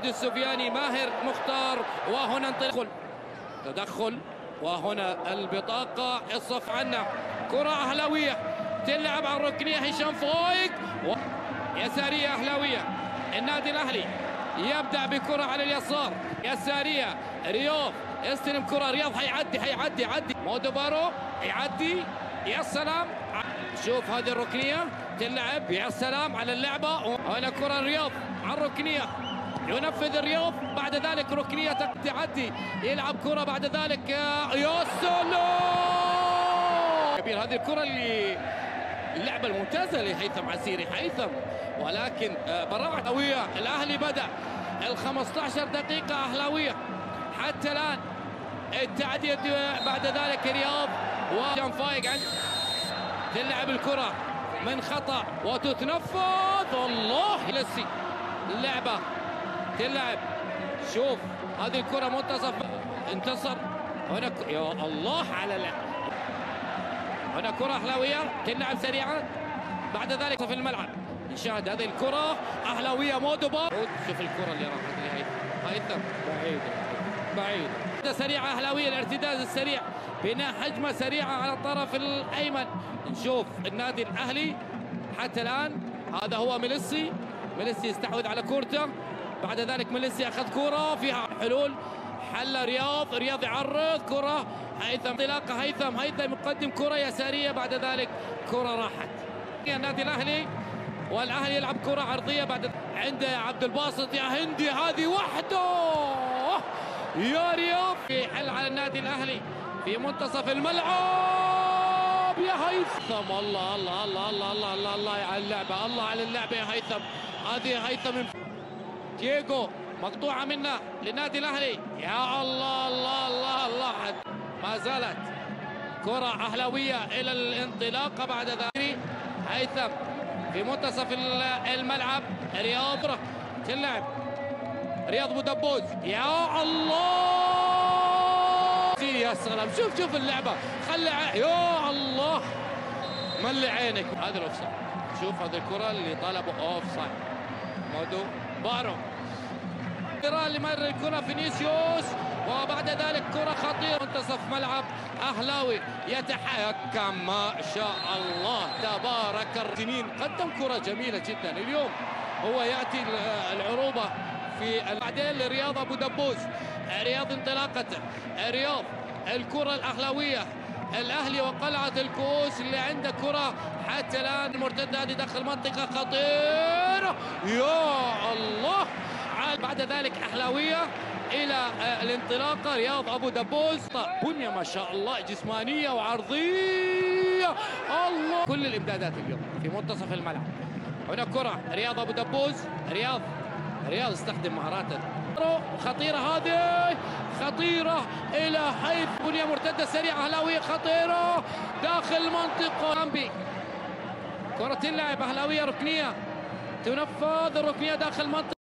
السفياني ماهر مختار. وهنا تدخل وهنا البطاقة الصف عنا. كرة أهلاوية تلعب على الركنية. هشام فويق يسارية أهلاوية. النادي الأهلي يبدأ بكرة على اليسار يسارية. رياض يستلم كرة. رياض هيعدي مودو بارو يعدي. يا سلام شوف هذه الركنية تلعب. يا سلام على اللعبة. هنا كرة رياض على الركنية ينفذ الرياض. بعد ذلك ركنية تعدي يلعب كرة. بعد ذلك يا سلام كبير. هذه الكرة اللعبة الممتازة لهيثم عسيري. هيثم ولكن براعة قوية. الأهلي بدأ 15 دقيقة أهلاوية حتى الآن. التعدية بعد ذلك رياض وهشام فايق تلعب الكرة من خطأ وتتنفذ. الله لسي اللعبة تلعب. شوف هذه الكرة منتصف انتصر. هنا يا الله على اللعبة. هنا كرة أهلاوية تلعب سريعا. بعد ذلك في الملعب نشاهد هذه الكرة أهلاوية مودو بار. شوف الكرة اللي راحت هيثم بعيد سريعة أهلاوية. الارتداد السريع بناء هجمة سريعة على الطرف الأيمن. نشوف النادي الأهلي حتى الآن. هذا هو ميليسي يستحوذ على كورته. بعد ذلك ميليسي أخذ كرة فيها حلول. حل رياض يعرض كرة. هيثم انطلاقة. هيثم يقدم كرة يسارية. بعد ذلك كرة راحت. النادي الأهلي والأهلي يلعب كرة عرضية. بعد عند عبد الباسط يا هندي. هذه وحده يا رياض. يحل على النادي الأهلي في منتصف الملعب يا هيثم. الله الله الله الله الله الله الله على اللعبة. الله على اللعبة يا هيثم. هذه هيثم دييغو مقطوعة منه للنادي الأهلي. يا الله الله الله الله. ما زالت كرة أهلاوية إلى الانطلاقة. بعد ذلك هيثم في منتصف الملعب. رياض تلعب. رياض بودبوز. يا الله يا سلام. شوف اللعبة. خلي يا الله ملي عينك. هذا الاوفسايد. شوف هذه الكرة اللي طلبوا اوفسايد. مودو بارو اللي مر الكرة فينيسيوس. وبعد ذلك كرة خطيرة منتصف ملعب أهلاوي يتحكم. ما شاء الله تبارك السنين. قدم كرة جميلة جدا. اليوم هو يأتي العروبة في بعدين لرياض أبو دبوس. رياض انطلاقته. رياض الكرة الأهلاوية. الأهلي وقلعة الكؤوس اللي عنده كرة حتى الآن. المرتدة هذه داخل منطقة خطيرة. يا الله. بعد ذلك أهلاوية إلى الانطلاقة. رياض أبو دبوس بنية ما شاء الله جسمانية وعرضية. الله كل الإمدادات اليوم في منتصف الملعب. هنا كرة رياض أبو دبوس. رياض استخدم مهاراته. خطيرة هذه خطيرة إلى حيث بنية مرتدة سريعة أهلاوية خطيرة داخل المنطقة. أمبي كرة تلعب أهلاوية ركنية تنفذ الركنية داخل المنطقة.